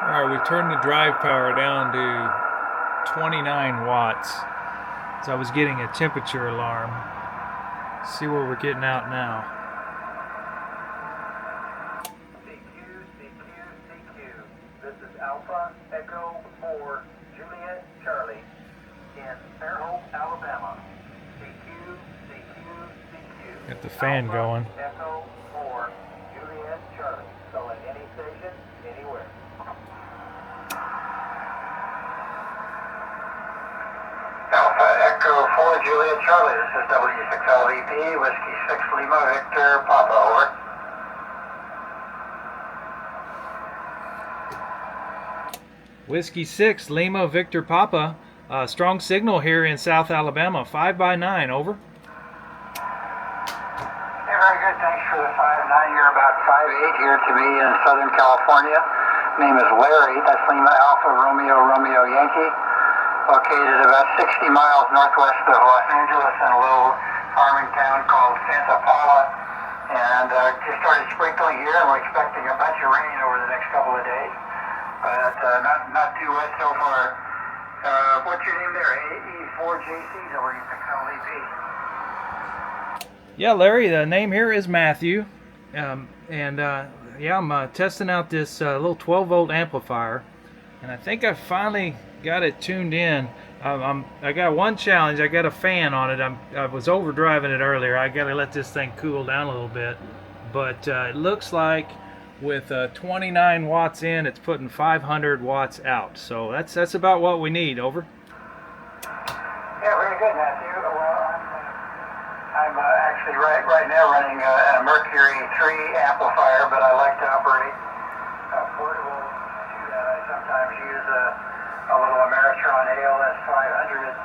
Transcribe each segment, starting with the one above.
Alright, we turned the drive power down to 29 watts. So I was getting a temperature alarm. See where we're getting out now. CQ. This is Alpha Echo 4 Juliet Charlie in Fairhope, Alabama. CQ. Got the fan going. Echo 4 Juliet Charlie. So at any station, anywhere. Alpha Echo 4 Juliet Charlie. This is W6LVP, Whiskey 6 Lima Victor Papa, over. Whiskey 6 Lima Victor Papa. Strong signal here in South Alabama. 5x9, over. Hey, very good. Thanks for the 5'9". You're about 5'8" here to me in Southern California. Name is Larry. That's Lima Alpha Romeo Yankee. Located about 60 miles northwest of Los Angeles in a little farming town called Santa Paula. And just started sprinkling here, and we're expecting a bunch of rain over the next couple of days. But not too wet so far. What's your name there? AE4JC, W6LVP. Yeah, Larry, the name here is Matthew. Yeah, I'm testing out this little 12-volt amplifier. And I think I finally got it tuned in. I got one challenge. I got a fan on it. I was overdriving it earlier. I got to let this thing cool down a little bit. But it looks like with 29 watts in, it's putting 500 watts out. So that's about what we need. Over. Yeah, very good, Matthew. Well, I'm actually right now running a Mercury 3 amplifier, but I like to operate portable. I sometimes use a little Ameritron ALS 500.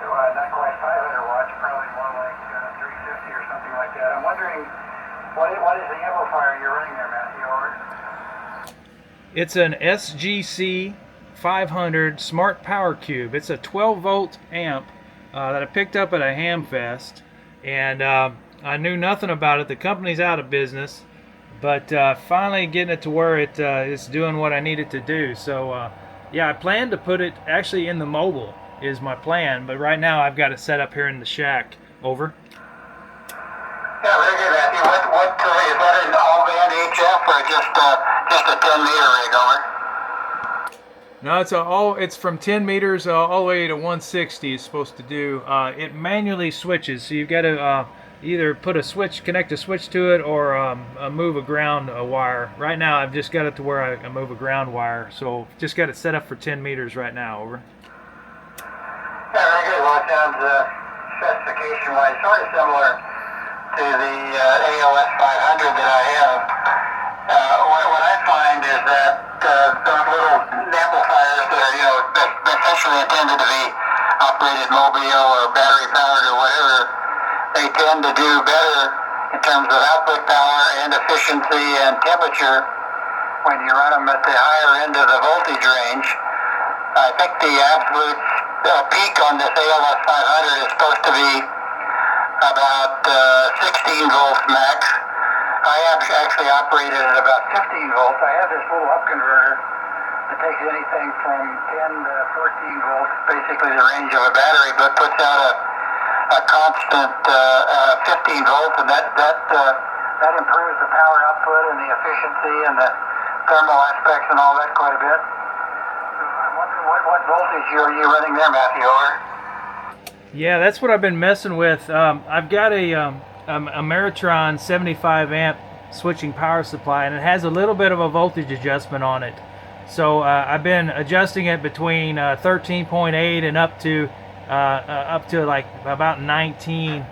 So not quite 500 watts, probably more like 350 or something like that. I'm wondering, what is the amplifier you're running there, Matthew? Over. It's an SGC 500 Smart Powercube. It's a 12-volt amp that I picked up at a hamfest, and I knew nothing about it. The company's out of business, but finally getting it to where it's doing what I need it to do. So yeah, I plan to put it actually in the mobile is my plan, but right now I've got it set up here in the shack. Over. Yeah, very good, Matthew. What is that an all-band HF or just a 10-meter rig, over? No, it's from 10 meters all the way to 160 is supposed to do. It manually switches, so you've got to either connect a switch to it, or move a ground wire. Right now, I've just got it to where I move a ground wire, so just got it set up for 10 meters right now. Over. Yeah, very good. Well, it sounds specification-wise sort of similar to the ALS 500 that I have. What I find is that those little amplifiers that are, essentially intended to be operated mobile or battery powered or whatever, they tend to do better in terms of output power and efficiency and temperature when you run them at the higher end of the voltage range. I think the absolute peak on this ALS 500 is supposed to be about 16 volts max. I actually operated at about 15 volts. I have this little up converter that takes anything from 10 to 14 volts, basically the range of a battery, but puts out a constant 15 volts, and that improves the power output and the efficiency and the thermal aspects and all that quite a bit. I'm wondering what voltage are you running there, Matthew? Over. Yeah, that's what I've been messing with. I've got a Ameritron 75 amp switching power supply, and it has a little bit of a voltage adjustment on it. So I've been adjusting it between 13.8 and up to like about 19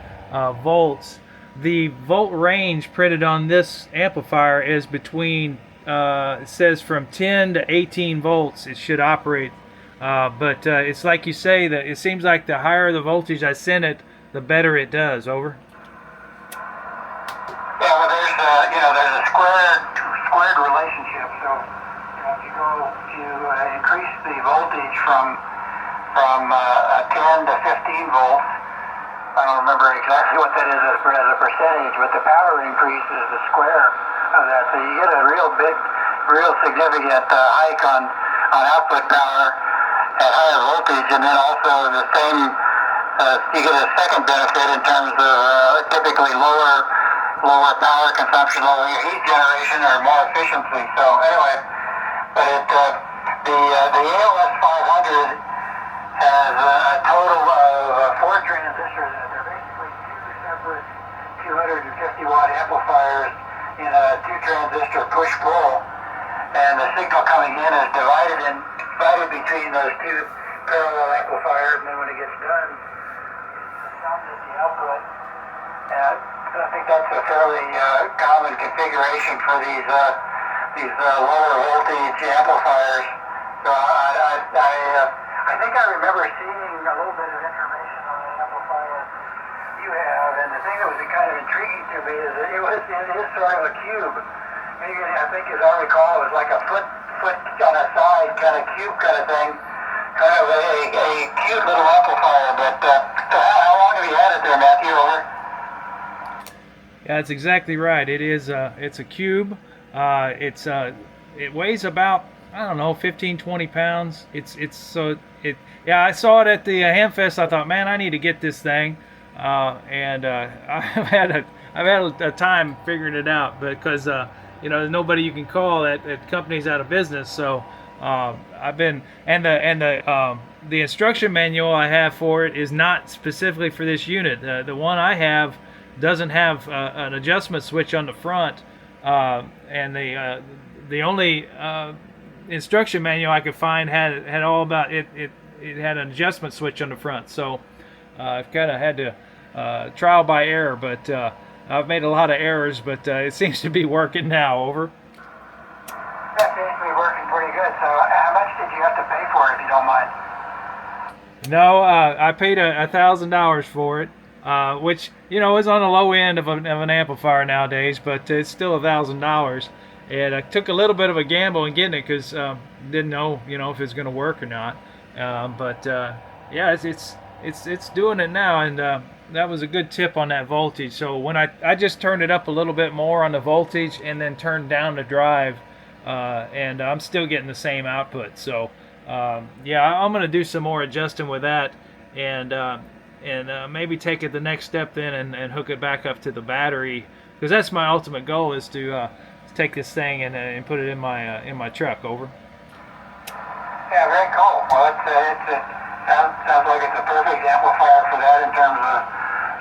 volts. The volt range printed on this amplifier is between it says from 10 to 18 volts it should operate. But it's like you say, that it seems like the higher the voltage I send it, the better it does. Over. Yeah, well, there's a squared relationship. So, if you go to increase the voltage from 10 to 15 volts, I don't remember exactly what that is as a percentage, but the power increase is the square of that. So you get a real big real significant hike on output power at higher voltage, and then also the same, you get a second benefit in terms of typically lower power consumption, lower heat generation, or more efficiency. So anyway, but the AOS 500 has a total of 4 transistors. They're basically 2 separate 250 watt amplifiers in a 2 transistor push-pull, and the signal coming in is divided between those 2 parallel amplifiers, and then when it gets done, it's summed at the output. And I think that's a fairly common configuration for these lower voltage amplifiers. So I think I remember seeing a little bit of information on the amplifier you have, and the thing that was kind of intriguing to me is that it is sort of a cube. Maybe, I think, as I recall, it was like a foot on a side kind of cube kind of thing, kind of a cute little amplifier. But so how long have you had it there, Matthew? Over? Yeah, that's exactly right. It is. It's a cube. It weighs about, I don't know, 15-20 pounds. Yeah, I saw it at the hamfest. I thought, man, I need to get this thing, and I've had a time figuring it out because there's nobody you can call that company's out of business. So I've been, and the instruction manual I have for it is not specifically for this unit. The one I have doesn't have an adjustment switch on the front, and the only instruction manual I could find had all about it. It had an adjustment switch on the front, so I've kind of had to trial by error. But I've made a lot of errors, but it seems to be working now. Over. That seems to be working pretty good. So how much did you have to pay for it, if you don't mind? No, I paid $1,000 for it, which is on the low end of an amplifier nowadays, but it's still $1,000. And I took a little bit of a gamble in getting it because didn't know if it's going to work or not. But yeah, it's doing it now, and that was a good tip on that voltage. So when I just turned it up a little bit more on the voltage and then turned down the drive, and I'm still getting the same output. So yeah, I'm going to do some more adjusting with that, and maybe take it the next step then and hook it back up to the battery, because that's my ultimate goal, is to take this thing and put it in my truck. Over. Yeah, very cool. Well, it sounds like it's a perfect amplifier for that in terms of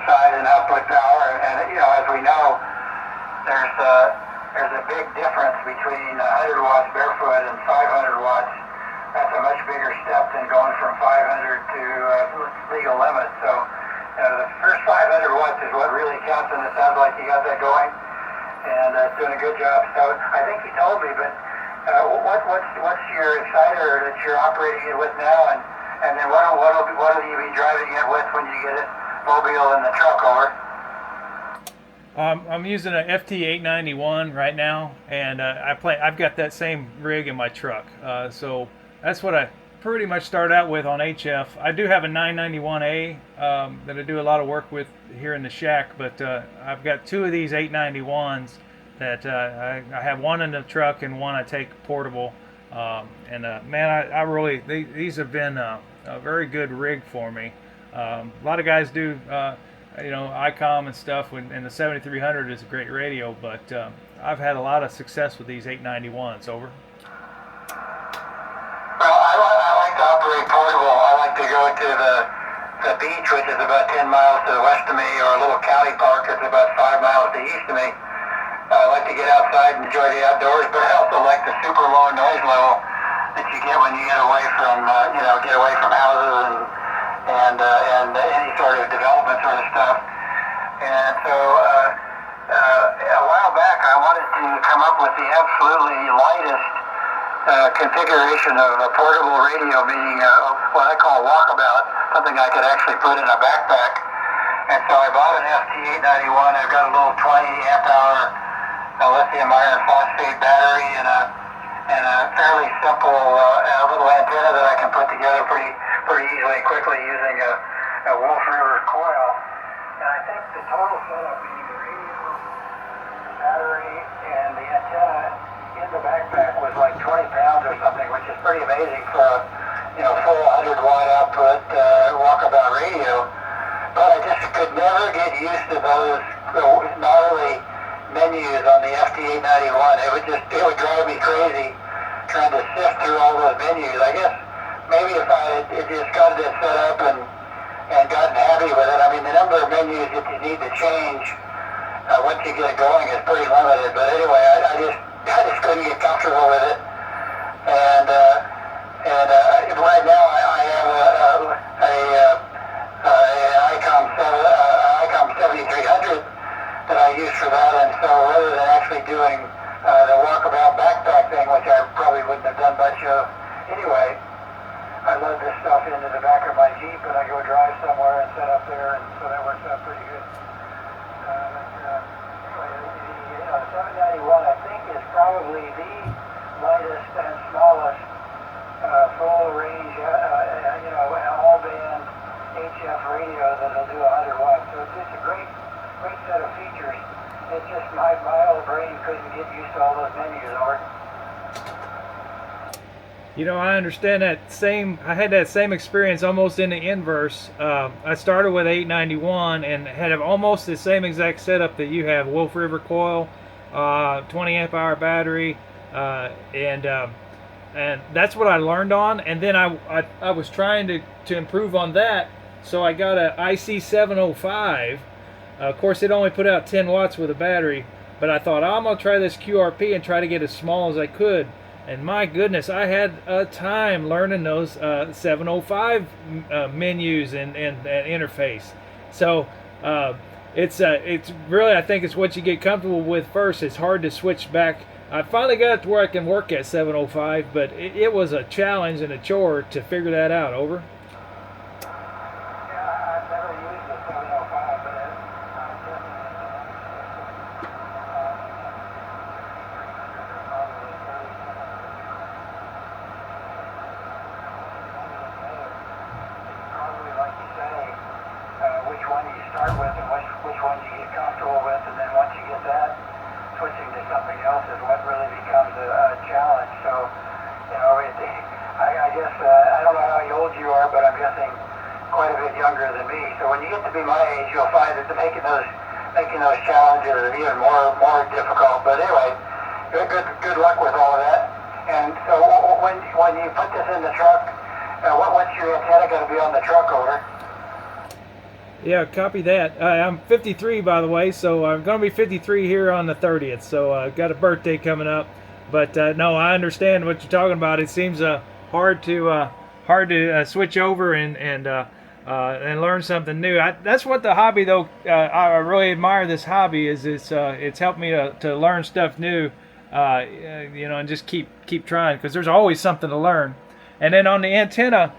side and output power. And as we know, there's a big difference between 100 watts barefoot and 500 watts. That's a much bigger step than going from 500 to legal limit. So the first 500 watts is what really counts, and it sounds like you got that going, and doing a good job. So I think you told me, but what's your exciter that you're operating it with now, and then what will you be driving it with when you get it mobile in the truck? Over. I'm using an FT891 right now, and I've got that same rig in my truck. So that's what I pretty much started out with on HF. I do have a 991A that I do a lot of work with here in the shack, but I've got 2 of these 891s that I have one in the truck and one I take portable. And man, I really, these have been a very good rig for me. A lot of guys do, ICOM and stuff, and the 7300 is a great radio, but I've had a lot of success with these 891s. Over. Well, I like to operate portable. I like to go to the beach, which is about 10 miles to the west of me, or a little county park that's about 5 miles to the east of me. I like to get outside and enjoy the outdoors, but I also like the super low noise level that you get when you get away from houses and any sort of development sort of stuff. And so a while back, I wanted to come up with the absolutely lightest configuration of a portable radio, meaning what I call walkabout, something I could actually put in a backpack. And so I bought an FT891. I've got a little 20 amp hour lithium iron phosphate battery and a fairly simple little antenna that I can put together pretty easily and quickly using a Wolf River coil. And I think the total setup, meaning the radio, the battery, and the antenna in the the backpack was like 20 pounds or something, which is pretty amazing for a full 100 watt output walkabout radio. But I just could never get used to those gnarly menus on the FT891. It would drive me crazy trying to sift through all those menus. I guess maybe if I had just got it set up and gotten happy with it. I mean, the number of menus that you need to change once you get it going is pretty limited. But anyway, I just couldn't get comfortable with it. And right now I have an ICOM 7300 that I use for that. And so rather than actually doing the walkabout backpack thing, which I probably wouldn't have done much of anyway, I load this stuff into the back of my Jeep and I go drive somewhere and set up there, and so that works out pretty good. Anyway, the 791 I think is probably the lightest and smallest full range, all band HF radio that'll do 100 watts. So it's a great set of features. It's just my old brain couldn't get used to all those menus, or. You know, I understand that I had that same experience almost in the inverse. I started with 891 and had almost the same exact setup that you have. Wolf River coil, 20 amp hour battery, and that's what I learned on. And then I was trying to improve on that, so I got a IC705. Of course, it only put out 10 watts with a battery, but I thought, I'm going to try this QRP and try to get as small as I could. And my goodness, I had a time learning those 705 menus and interface. So it's really, I think it's what you get comfortable with first. It's hard to switch back. I finally got it to where I can work at 705, but it was a challenge and a chore to figure that out. Over. Switching to something else is what really becomes a challenge. So, I guess, I don't know how old you are, but I'm guessing quite a bit younger than me. So when you get to be my age, you'll find that making those challenges is even more difficult. But anyway, good luck with all of that. And so when you put this in the truck, what's your antenna going to be on the truck, over? Yeah, copy that. I'm 53, by the way, so I'm going to be 53 here on the 30th. So I've got a birthday coming up. But no, I understand what you're talking about. It seems hard to switch over and learn something new. That's what the hobby, though. I really admire this hobby. It's helped me to learn stuff new. And just keep trying, because there's always something to learn. And then on the antenna.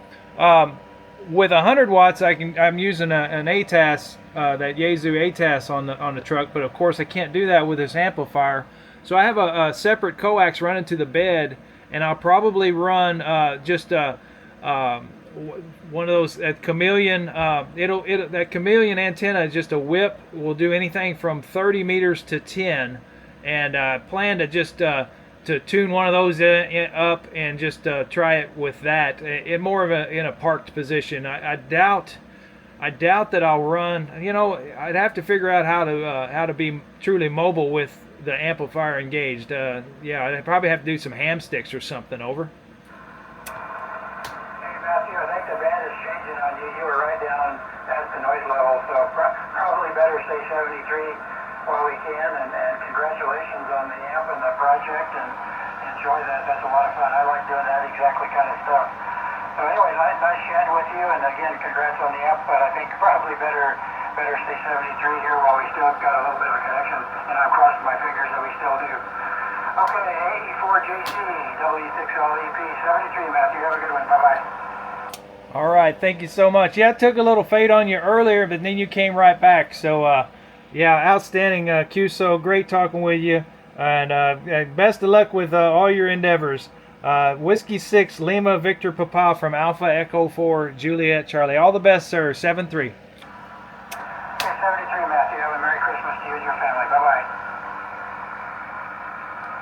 With 100 watts, I'm using an ATAS, that Yaesu ATAS on the truck, but of course I can't do that with this amplifier. So I have a separate coax running to the bed, and I'll probably run just one of those chameleon. That chameleon antenna is just a whip. Will do anything from 30 meters to 10, and I plan to just to tune one of those up and just try it with that in more of in a parked position. I doubt that I'll run. I'd have to figure out how to be truly mobile with the amplifier engaged. Yeah, I'd probably have to do some ham sticks or something. Over. Hey Matthew, I think the band is changing on you. You were right down at the noise level, so probably better stay 73 while we can, and congratulations on the amp and the project, and enjoy that. That's a lot of fun. I like doing that exactly kind of stuff. So anyway, nice chatting with you, and again, congrats on the amp, but I think probably better stay 73 here while we still got a little bit of a connection, and I'm crossing my fingers that we still do. Okay, 84JC, W6LVP, 73, Matthew. Have a good one. Bye-bye. All right, thank you so much. Yeah, I took a little fade on you earlier, but then you came right back. So, yeah, outstanding, QSO. Great talking with you, and best of luck with all your endeavors. Whiskey 6 Lima Victor Papa from Alpha Echo 4 Juliet Charlie. All the best, sir. 7-3.